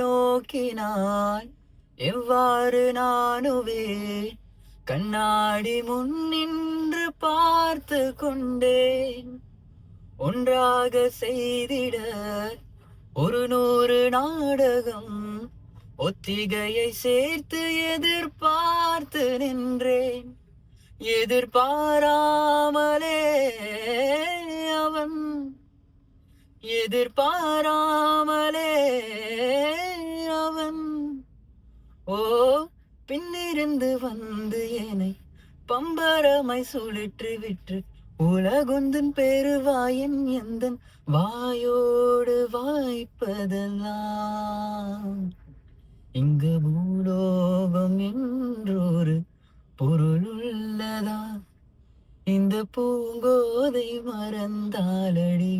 நோக்கினாய் எவ்வாறு நானுவே கண்ணாடி முன் நின்று பார்த்து கொண்டேன். ஒன்றாக செய்திட 100 நாடகம் ஒத்திகையை சேர்த்து எதிர்பார்த்து நின்றேன். எதிர்பாராமலே அவன் எதிர்பாராமலே அவன் ஓ பின்னிருந்து வந்து என்னை பம்பரமாய் சுழற்றி விற்று உலகுந்தன் பெருவாயன் எந்தன் வாயோடு வாய்ப்பதெல்லாம் இங்கு பூலோகம் என்றொரு பொருளுள்ளதா இந்த பூங்கோதை மறந்தாலடி.